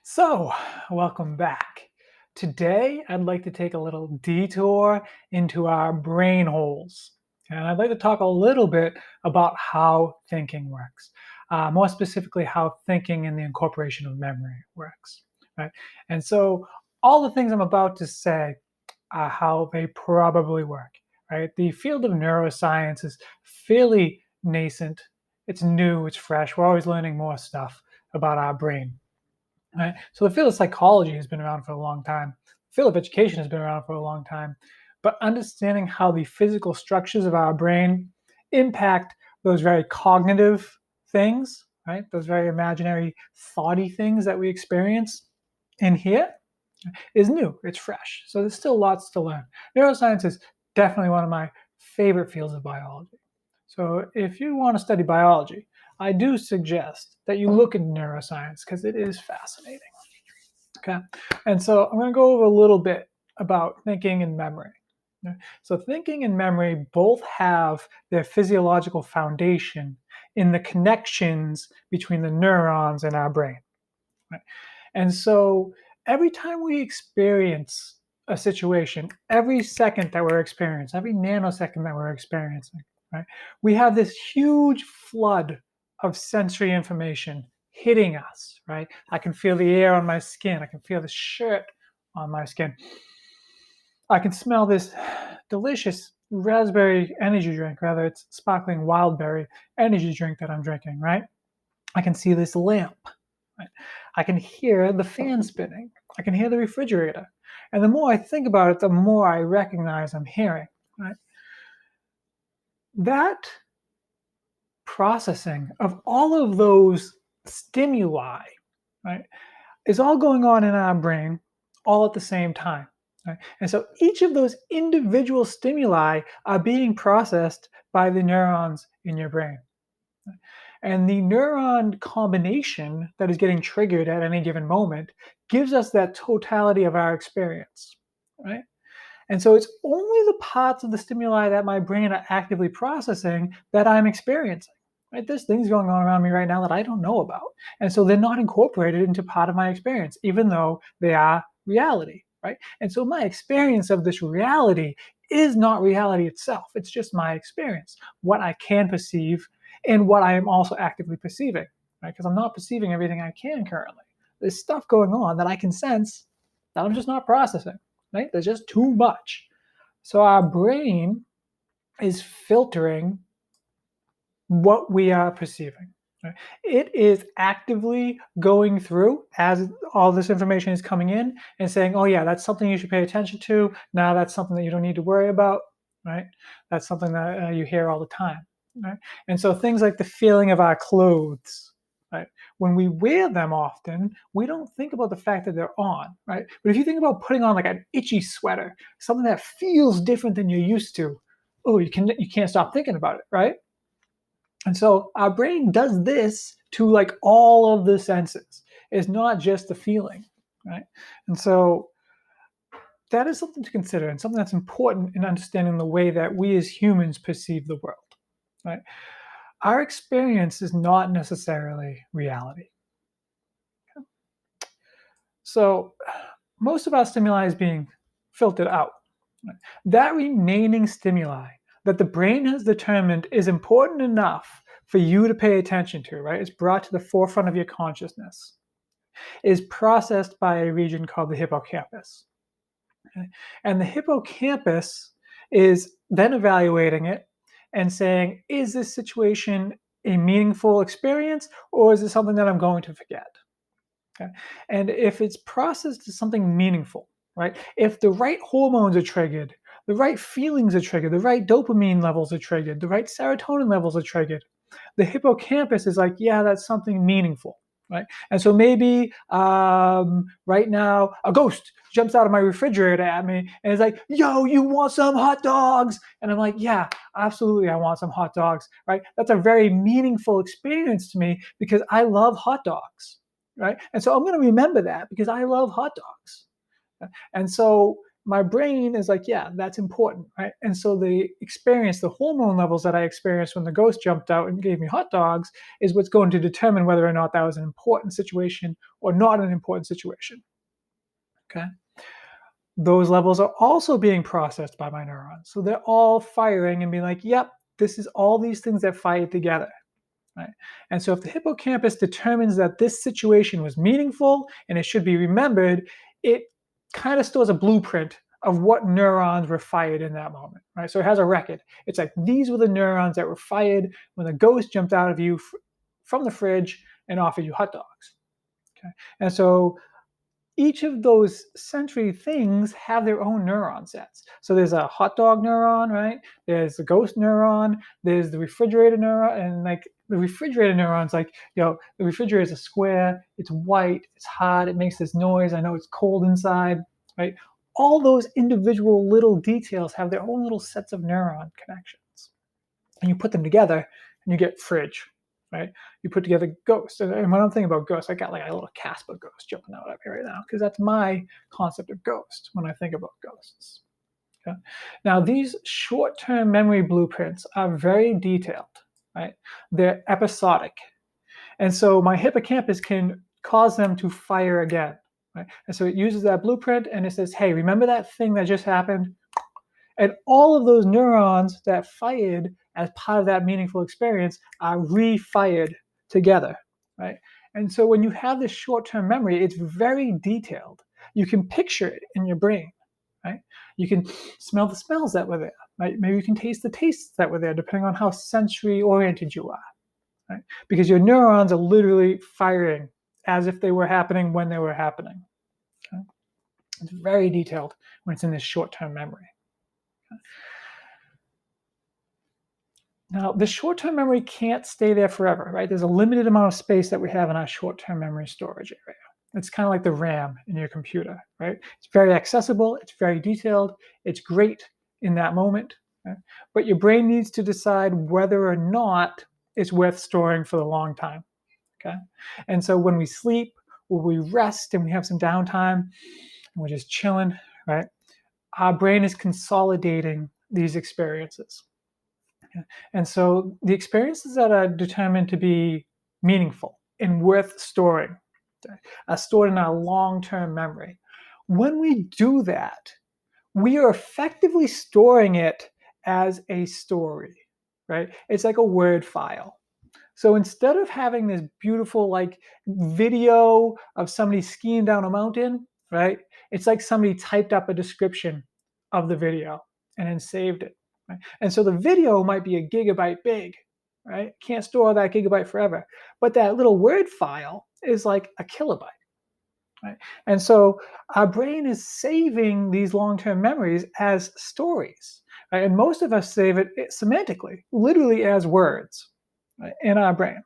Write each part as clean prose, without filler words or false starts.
So, welcome back. Today, I'd like to take a little detour into our brain holes. And I'd like to talk a little bit about how thinking works. More specifically, how thinking and the incorporation of memory works. Right? And so, all the things I'm about to say are how they probably work. Right? The field of neuroscience is fairly nascent. It's new, it's fresh. We're always learning more stuff about our brain. Right? So the field of psychology has been around for a long time. The field of education has been around for a long time. But understanding how the physical structures of our brain impact those very cognitive things, right? Those very imaginary, thoughty things that we experience in here is new. It's fresh. So there's still lots to learn. Neuroscience is definitely one of my favorite fields of biology. So if you want to study biology, I do suggest that you look at neuroscience because it is fascinating. Okay. And so I'm going to go over a little bit about thinking and memory. Okay? So thinking and memory both have their physiological foundation in the connections between the neurons in our brain. Right? And so every time we experience a situation, every second that we're experiencing, every nanosecond that we're experiencing, right, we have this huge flood of sensory information hitting us, right? I can feel the air on my skin. I can feel the shirt on my skin. I can smell this delicious raspberry energy drink, rather it's sparkling wildberry energy drink that I'm drinking, right? I can see this lamp. Right? I can hear the fan spinning. I can hear the refrigerator. And the more I think about it, the more I recognize I'm hearing. Right? That processing of all of those stimuli, right, is all going on in our brain all at the same time. Right? And so each of those individual stimuli are being processed by the neurons in your brain. And the neuron combination that is getting triggered at any given moment gives us that totality of our experience, right? And so it's only the parts of the stimuli that my brain are actively processing that I'm experiencing. Right? There's things going on around me right now that I don't know about. And so they're not incorporated into part of my experience, even though they are reality. Right? And so my experience of this reality is not reality itself. It's just my experience, what I can perceive and what I am also actively perceiving. Right? Because I'm not perceiving everything I can currently. There's stuff going on that I can sense that I'm just not processing. Right? There's just too much. So our brain is filtering what we are perceiving. Right? It is actively going through as all this information is coming in and saying, oh yeah, that's something you should pay attention to. Now that's something that you don't need to worry about. Right? That's something that you hear all the time. Right? And so things like the feeling of our clothes, right? When we wear them often, we don't think about the fact that they're on, right? But if you think about putting on like an itchy sweater, something that feels different than you're used to, oh, you can't stop thinking about it, right? And so our brain does this to like all of the senses. It's not just the feeling, right? And so that is something to consider and something that's important in understanding the way that we as humans perceive the world, right? Our experience is not necessarily reality. So most of our stimuli is being filtered out. That remaining stimuli that the brain has determined is important enough for you to pay attention to, right? It's brought to the forefront of your consciousness, is processed by a region called the hippocampus. Okay? And the hippocampus is then evaluating it and saying, is this situation a meaningful experience or is it something that I'm going to forget? Okay. And if it's processed as something meaningful, right? If the right hormones are triggered, the right feelings are triggered, the right dopamine levels are triggered, the right serotonin levels are triggered, the hippocampus is like, yeah, that's something meaningful, right? And so maybe right now a ghost jumps out of my refrigerator at me and is like, yo, you want some hot dogs? And I'm like, yeah, absolutely, I want some hot dogs, right? That's a very meaningful experience to me because I love hot dogs, right? And so I'm going to remember that because I love hot dogs. And so my brain is like, yeah, that's important, right? And so the hormone levels that I experienced when the ghost jumped out and gave me hot dogs is what's going to determine whether or not that was an important situation or not an important situation. Okay. Those levels are also being processed by my neurons. So they're all firing and being like, yep, this is all these things that fire together. Right? And so if the hippocampus determines that this situation was meaningful and it should be remembered, it kind of stores a blueprint of what neurons were fired in that moment. Right? So it has a record. It's like these were the neurons that were fired when the ghost jumped out of you from the fridge and offered you hot dogs. Okay? And so each of those sensory things have their own neuron sets. So there's a hot dog neuron, right? There's the ghost neuron, there's the refrigerator neuron, and like the refrigerator neurons, like, the refrigerator is a square, it's white, it's hot, it makes this noise, I know it's cold inside, right? All those individual little details have their own little sets of neuron connections. And you put them together and you get fridge, right? You put together ghost. And when I'm thinking about ghosts, I got like a little Casper ghost jumping out at me right now because that's my concept of ghost when I think about ghosts. Okay? Now, these short-term memory blueprints are very detailed, right? They're episodic. And so my hippocampus can cause them to fire again, right? And so it uses that blueprint and it says, hey, remember that thing that just happened? And all of those neurons that fired as part of that meaningful experience are refired together, right? And so when you have this short-term memory, it's very detailed. You can picture it in your brain, right? You can smell the smells that were there, right? Maybe you can taste the tastes that were there, depending on how sensory oriented you are, right? Because your neurons are literally firing as if they were happening when they were happening. Okay? It's very detailed when it's in this short-term memory. Now, the short-term memory can't stay there forever, right? There's a limited amount of space that we have in our short-term memory storage area. It's kind of like the RAM in your computer, right? It's very accessible, it's very detailed, it's great in that moment, right? But your brain needs to decide whether or not it's worth storing for a long time, okay? And so when we sleep, or we rest and we have some downtime, and we're just chilling, right? Our brain is consolidating these experiences. And so the experiences that are determined to be meaningful and worth storing are stored in our long-term memory. When we do that, we are effectively storing it as a story, right? It's like a word file. So instead of having this beautiful like video of somebody skiing down a mountain, right? It's like somebody typed up a description of the video and then saved it. Right? And so the video might be a gigabyte big, right? Can't store that gigabyte forever. But that little word file is like a kilobyte. Right? And so our brain is saving these long-term memories as stories. Right? And most of us save it semantically, literally as words, right, in our brain.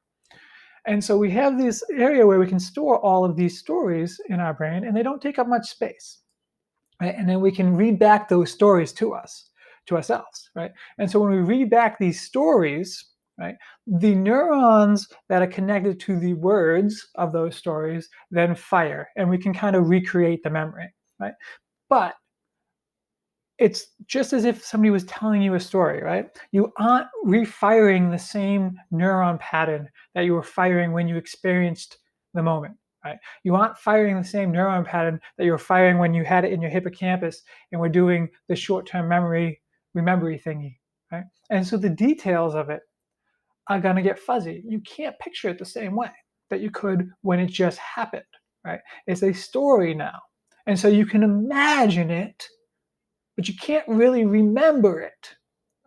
And so we have this area where we can store all of these stories in our brain, and they don't take up much space. Right? And then we can read back those stories to ourselves, right? And so when we read back these stories, right, the neurons that are connected to the words of those stories then fire, and we can kind of recreate the memory, right? But it's just as if somebody was telling you a story, right? You aren't refiring the same neuron pattern that you were firing when you experienced the moment, right? You aren't firing the same neuron pattern that you were firing when you had it in your hippocampus and were doing the short-term memory thingy, right? And so the details of it are going to get fuzzy. You can't picture it the same way that you could when it just happened, right? It's a story now. And so you can imagine it, but you can't really remember it.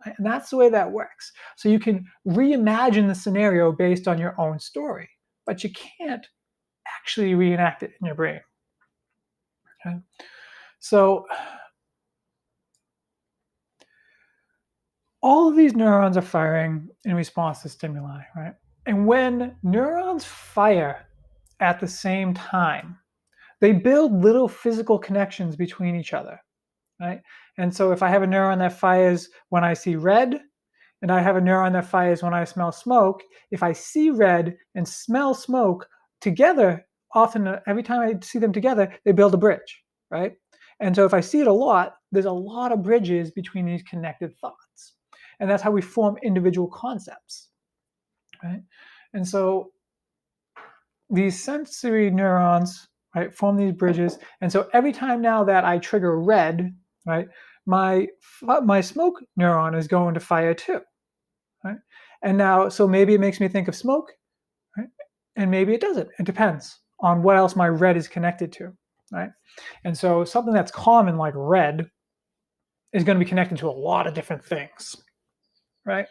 Right? And that's the way that works. So you can reimagine the scenario based on your own story, but you can't actually reenact it in your brain. Okay? So all of these neurons are firing in response to stimuli, right? And when neurons fire at the same time, they build little physical connections between each other, right? And so if I have a neuron that fires when I see red, and I have a neuron that fires when I smell smoke, if I see red and smell smoke together, often every time I see them together, they build a bridge, right? And so if I see it a lot, there's a lot of bridges between these connected thoughts. And that's how we form individual concepts, right? And so these sensory neurons, right, form these bridges. And so every time now that I trigger red, right, my smoke neuron is going to fire too, right? And now, so maybe it makes me think of smoke, right? And maybe it doesn't. It depends on what else my red is connected to, right? And so something that's common like red is going to be connected to a lot of different things, right?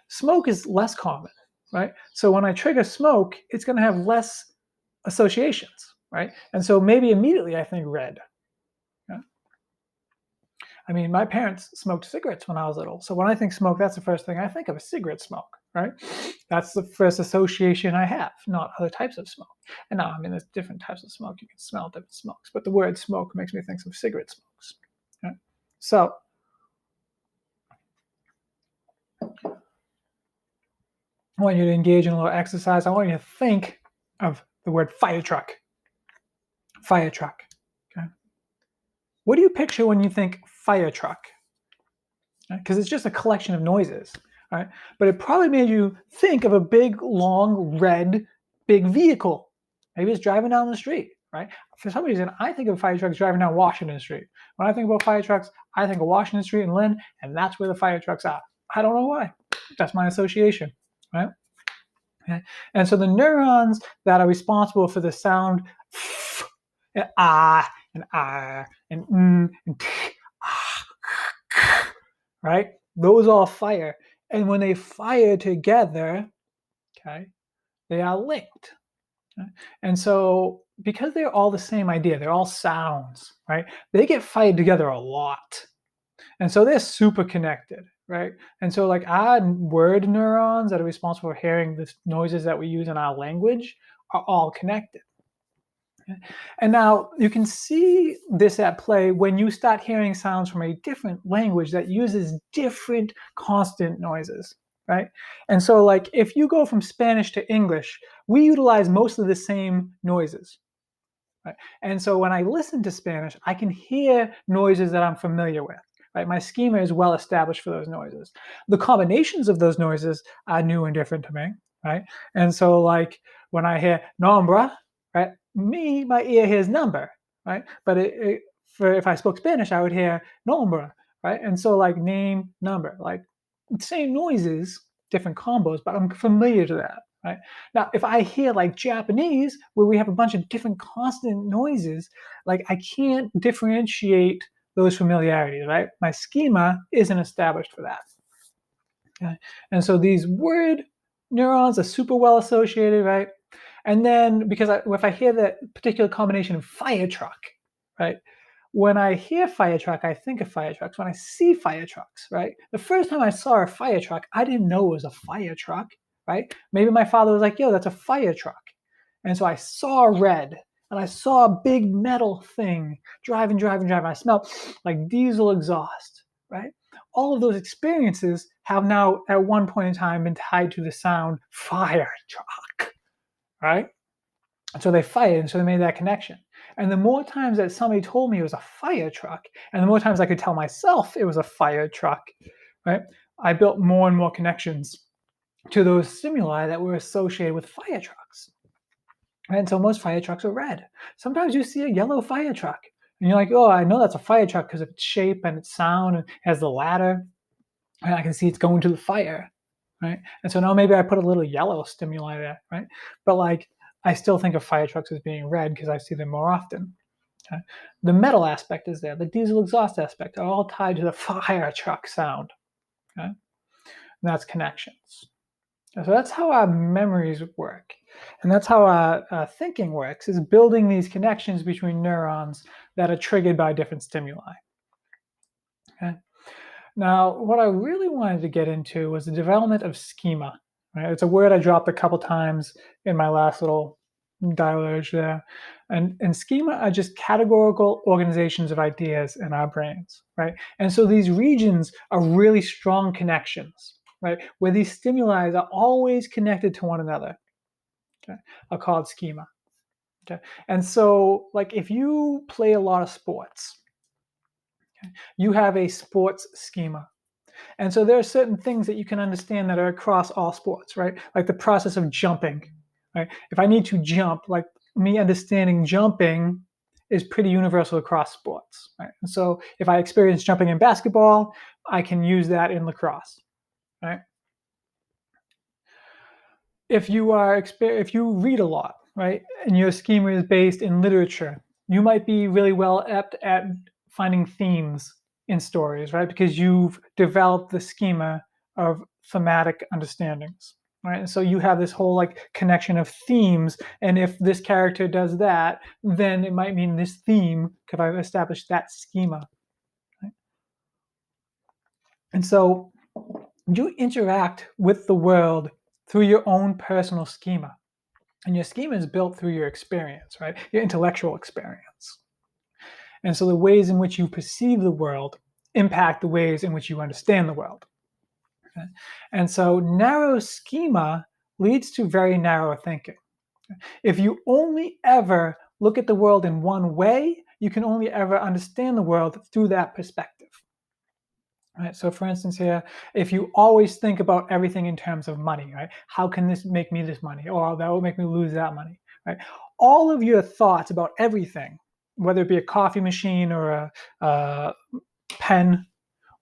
Smoke is less common, right? So when I trigger smoke, it's going to have less associations, right? And so maybe immediately I think red. Yeah? I mean, my parents smoked cigarettes when I was little. So when I think smoke, that's the first thing I think of is cigarette smoke, right? That's the first association I have, not other types of smoke. And now, I mean, there's different types of smoke. You can smell different smokes, but the word smoke makes me think of cigarette smokes. Right? So I want you to engage in a little exercise. I want you to think of the word fire truck. Fire truck. Okay. What do you picture when you think fire truck? Because it's just a collection of noises, right? But it probably made you think of a big, long, red, big vehicle. Maybe it's driving down the street, right? For some reason, I think of fire trucks driving down Washington Street. When I think about fire trucks, I think of Washington Street and Lynn, and that's where the fire trucks are. I don't know why. That's my association, right? Okay. And so the neurons that are responsible for the sound and and right? Those all fire. And when they fire together, okay, they are linked. Okay? And so because they're all the same idea, they're all sounds, right? They get fired together a lot. And so they're super connected, right? And so like our word neurons that are responsible for hearing the noises that we use in our language are all connected. And now you can see this at play when you start hearing sounds from a different language that uses different constant noises, right? And so like if you go from Spanish to English, we utilize most of the same noises. Right? And so when I listen to Spanish, I can hear noises that I'm familiar with. Right? My schema is well established for those noises. The combinations of those noises are new and different to me. Right? And so like when I hear nombre, right? My ear hears number, right? But for if I spoke Spanish, I would hear nombre, right? And so like name, number, like same noises, different combos, but I'm familiar to that. Right? Now, if I hear like Japanese, where we have a bunch of different constant noises, like I can't differentiate those familiarities, right? My schema isn't established for that. Okay? And so these word neurons are super well associated, right? And then because if I hear that particular combination of fire truck, right? When I hear fire truck, I think of fire trucks. When I see fire trucks, right? The first time I saw a fire truck, I didn't know it was a fire truck, right? Maybe my father was like, yo, that's a fire truck. And so I saw red and I saw a big metal thing driving. I smelled like diesel exhaust, right? All of those experiences have now at one point in time been tied to the sound fire truck, right? And so they fired, and so they made that connection. And the more times that somebody told me it was a fire truck, and the more times I could tell myself it was a fire truck, right? I built more and more connections to those stimuli that were associated with fire trucks. And so most fire trucks are red. Sometimes you see a yellow fire truck, and you're like, oh, I know that's a fire truck because of its shape and its sound, and it has the ladder, and I can see it's going to the fire, right? And so now maybe I put a little yellow stimuli there, right? But like, I still think of fire trucks as being red because I see them more often. Okay? The metal aspect is there, the diesel exhaust aspect are all tied to the fire truck sound. Okay? And that's connections. So that's how our memories work. And that's how our thinking works, is building these connections between neurons that are triggered by different stimuli. Okay? Now, what I really wanted to get into was the development of schema. Right? It's a word I dropped a couple times in my last little dialogue there. And schema are just categorical organizations of ideas in our brains, right? And so these regions are really strong connections, right? Where these stimuli are always connected to one another, okay? Are called schema. Okay. And so like if you play a lot of sports, You have a sports schema. And so there are certain things that you can understand that are across all sports, right? Like the process of jumping, right? If I need to jump, like me understanding jumping is pretty universal across sports, right? And so if I experience jumping in basketball, I can use that in lacrosse, right? If you read a lot, right, and your schema is based in literature, you might be really well apt at finding themes in stories, right? Because you've developed the schema of thematic understandings, right? And so you have this whole like connection of themes, and if this character does that, then it might mean this theme because I've established that schema, right? And so you interact with the world through your own personal schema. And your schema is built through your experience, right? Your intellectual experience. And so the ways in which you perceive the world impact the ways in which you understand the world. Okay? And so narrow schema leads to very narrow thinking. If you only ever look at the world in one way, you can only ever understand the world through that perspective. Right? So for instance here, if you always think about everything in terms of money, right? How can this make me this money? Or that will make me lose that money, right? All of your thoughts about everything, whether it be a coffee machine or a pen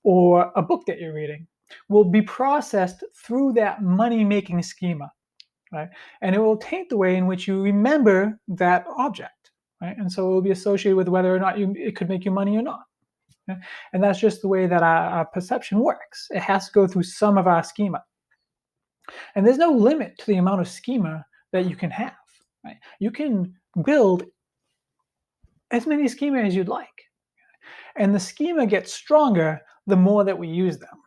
or a book that you're reading, will be processed through that money-making schema, right? And it will taint the way in which you remember that object, right? And so it will be associated with whether or not it could make you money or not. And that's just the way that our perception works. It has to go through some of our schema. And there's no limit to the amount of schema that you can have. Right? You can build as many schema as you'd like. And the schema gets stronger the more that we use them.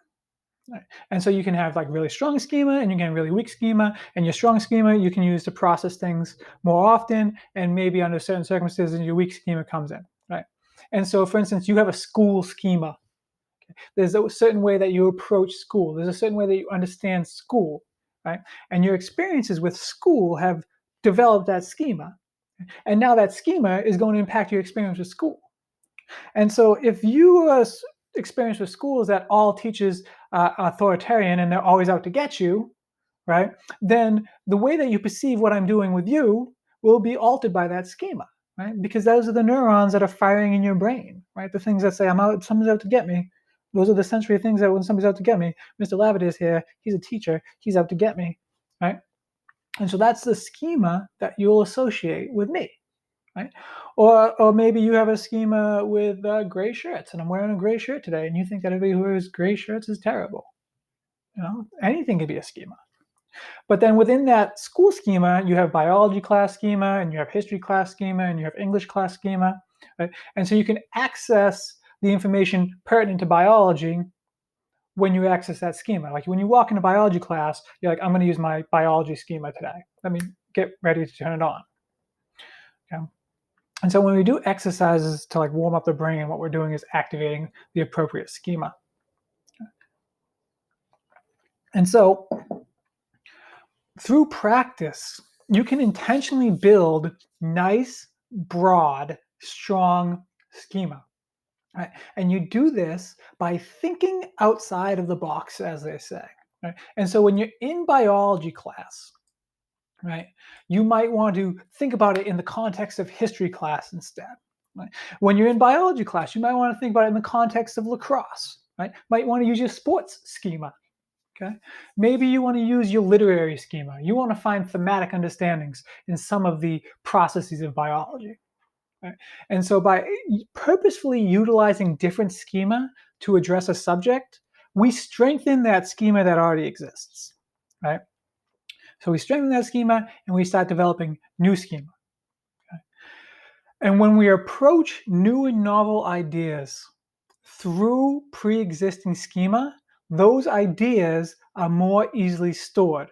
Right? And so you can have like really strong schema and you can have really weak schema. And your strong schema you can use to process things more often. And maybe under certain circumstances, your weak schema comes in. Right? And so, for instance, you have a school schema. There's a certain way that you approach school. There's a certain way that you understand school, right? And your experiences with school have developed that schema. And now that schema is going to impact your experience with school. And so if your experience with school is that all teachers are authoritarian and they're always out to get you, right? Then the way that you perceive what I'm doing with you will be altered by that schema, right? Because those are the neurons that are firing in your brain, right? The things that say, I'm out, someone's out to get me. Those are the sensory things that when somebody's out to get me, Mr. Lavadier's here, he's a teacher, he's out to get me, right? And so that's the schema that you'll associate with me, right? Or maybe you have a schema with gray shirts, and I'm wearing a gray shirt today, and you think that everybody who wears gray shirts is terrible. You know, anything could be a schema. But then within that school schema, you have biology class schema, and you have history class schema, and you have English class schema, right? And so you can access the information pertinent to biology when you access that schema. Like when you walk into biology class, you're like, I'm going to use my biology schema today. Let me get ready to turn it on. Okay? And so when we do exercises to like warm up the brain, what we're doing is activating the appropriate schema. And so through practice, you can intentionally build nice, broad, strong schema. Right? And you do this by thinking outside of the box, as they say. Right? And so when you're in biology class, right, you might want to think about it in the context of history class instead. Right? When you're in biology class, you might want to think about it in the context of lacrosse. Right? Might want to use your sports schema. Okay. Maybe you want to use your literary schema. You want to find thematic understandings in some of the processes of biology. Right? And so by purposefully utilizing different schema to address a subject, we strengthen that schema that already exists. Right? So we strengthen that schema and we start developing new schema. Okay? And when we approach new and novel ideas through pre-existing schema, those ideas are more easily stored,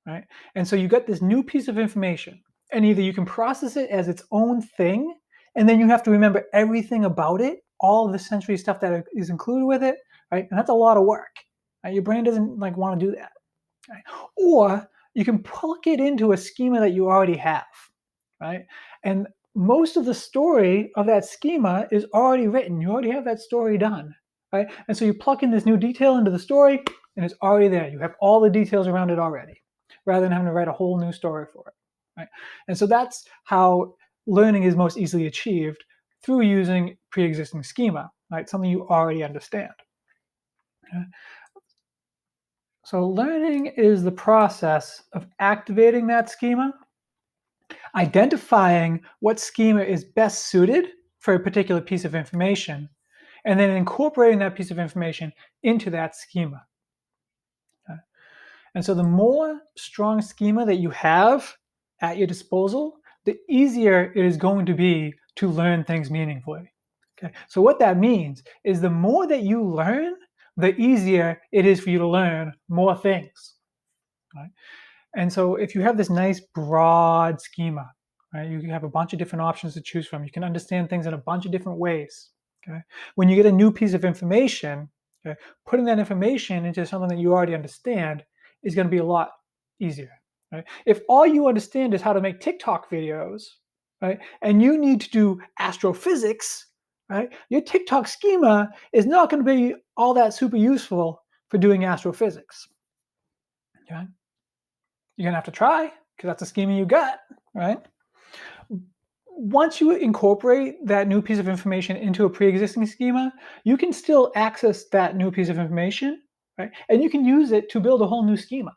right? And so you get this new piece of information, and either you can process it as its own thing, and then you have to remember everything about it, all of the sensory stuff that is included with it, right? And that's a lot of work. Right? Your brain doesn't like want to do that. Right? Or you can plug it into a schema that you already have, right? And most of the story of that schema is already written. You already have that story done, right? And so you plug in this new detail into the story, and it's already there. You have all the details around it already, rather than having to write a whole new story for it, right? And so that's how learning is most easily achieved, through using pre-existing schema, right? Something you already understand. Okay? So learning is the process of activating that schema, identifying what schema is best suited for a particular piece of information, and then incorporating that piece of information into that schema. Okay? And so the more strong schema that you have at your disposal, the easier it is going to be to learn things meaningfully. Okay? So what that means is the more that you learn, the easier it is for you to learn more things. Right? And so if you have this nice broad schema, right, you have a bunch of different options to choose from. You can understand things in a bunch of different ways. Okay? When you get a new piece of information, okay, putting that information into something that you already understand is going to be a lot easier. Right? If all you understand is how to make TikTok videos, right, and you need to do astrophysics, right, your TikTok schema is not going to be all that super useful for doing astrophysics. Okay? You're gonna have to try, because that's the schema you got, right? Once you incorporate that new piece of information into a pre-existing schema, you can still access that new piece of information, right? And you can use it to build a whole new schema,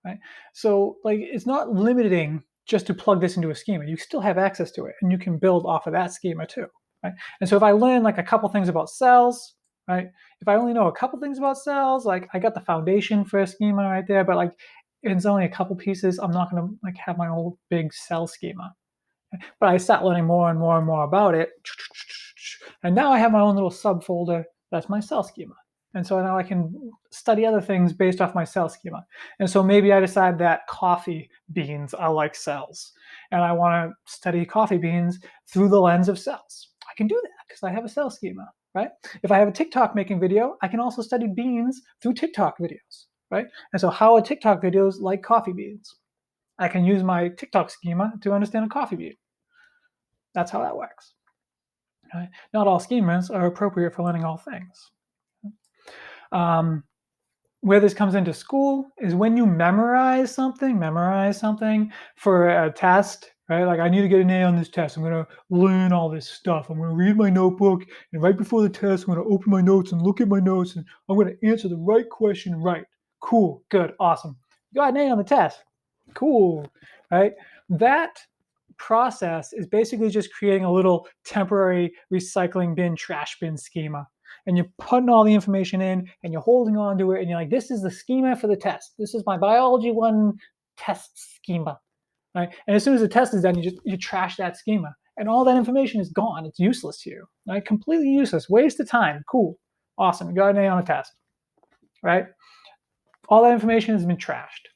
right? So like it's not limiting just to plug this into a schema. You still have access to it, and you can build off of that schema too, right? And so if I learn like a couple things about cells, right? If I only know a couple things about cells, like I got the foundation for a schema right there, but like it's only a couple pieces, I'm not gonna like have my whole big cell schema. But I start learning more and more and more about it, and now I have my own little subfolder that's my cell schema. And so now I can study other things based off my cell schema. And so maybe I decide that coffee beans are like cells, and I want to study coffee beans through the lens of cells. I can do that because I have a cell schema, right? If I have a TikTok making video, I can also study beans through TikTok videos, right? And so how are TikTok videos like coffee beans? I can use my TikTok schema to understand a coffee bean. That's how that works. Right? Not all schemas are appropriate for learning all things. Um, where this comes into school is when you memorize something for a test, right? Like I need to get an A on this test. I'm going to learn all this stuff. I'm going to read my notebook, and right before the test, I'm going to open my notes and look at my notes, and I'm going to answer the right question right. Cool, good, awesome. You got an A on the test. Cool, right? That process is basically just creating a little temporary recycling bin, trash bin schema. And you're putting all the information in and you're holding on to it, and you're like, this is the schema for the test. This is my biology 1 test schema. Right? And as soon as the test is done, you trash that schema. And all that information is gone. It's useless to you. Right? Completely useless. Waste of time. Cool. Awesome. You got an A on a test. Right? All that information has been trashed.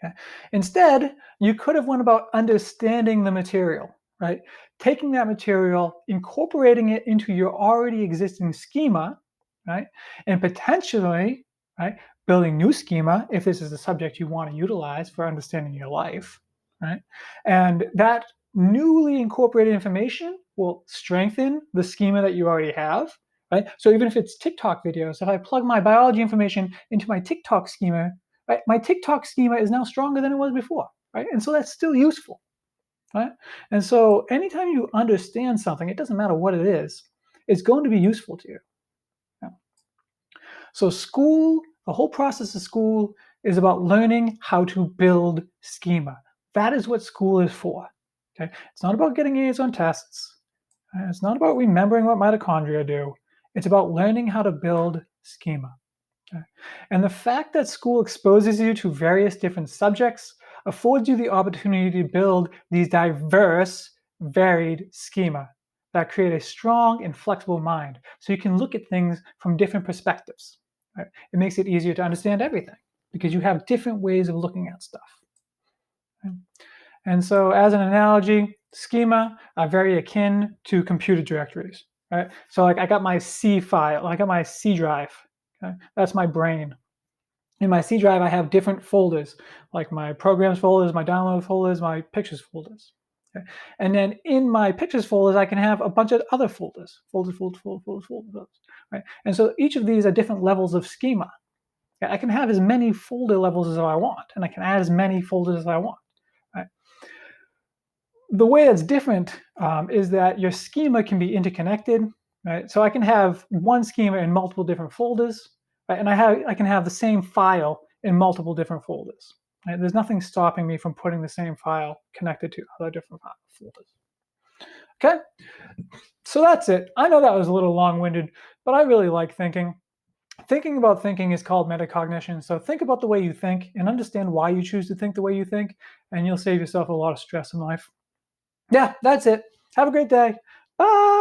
Okay? Instead, you could have went about understanding the material, right? Taking that material, incorporating it into your already existing schema, right? And potentially, right, building new schema if this is a subject you want to utilize for understanding your life, right? And that newly incorporated information will strengthen the schema that you already have, right? So even if it's TikTok videos, if I plug my biology information into my TikTok schema, right, my TikTok schema is now stronger than it was before, right? And so that's still useful, right? And so anytime you understand something, it doesn't matter what it is, it's going to be useful to you. Yeah. So school, the whole process of school is about learning how to build schema. That is what school is for. Okay? It's not about getting A's on tests. It's not about remembering what mitochondria do. It's about learning how to build schema. Okay. And the fact that school exposes you to various different subjects affords you the opportunity to build these diverse, varied schema that create a strong and flexible mind, so you can look at things from different perspectives. Right? It makes it easier to understand everything because you have different ways of looking at stuff. Right? And so as an analogy, schema are very akin to computer directories. Right? So like I got my C file, I got my C drive. Okay? That's my brain. In my C drive, I have different folders, like my programs folders, my download folders, my pictures folders. Okay? And then in my pictures folders, I can have a bunch of other folders, right? And so each of these are different levels of schema. Okay? I can have as many folder levels as I want, and I can add as many folders as I want. Right? The way that's different is that your schema can be interconnected, right? So I can have one schema in multiple different folders, right? And I can have the same file in multiple different folders. Right? There's nothing stopping me from putting the same file connected to other different folders. Okay, so that's it. I know that was a little long-winded, but I really like thinking. Thinking about thinking is called metacognition. So think about the way you think and understand why you choose to think the way you think, and you'll save yourself a lot of stress in life. Yeah, that's it. Have a great day. Bye.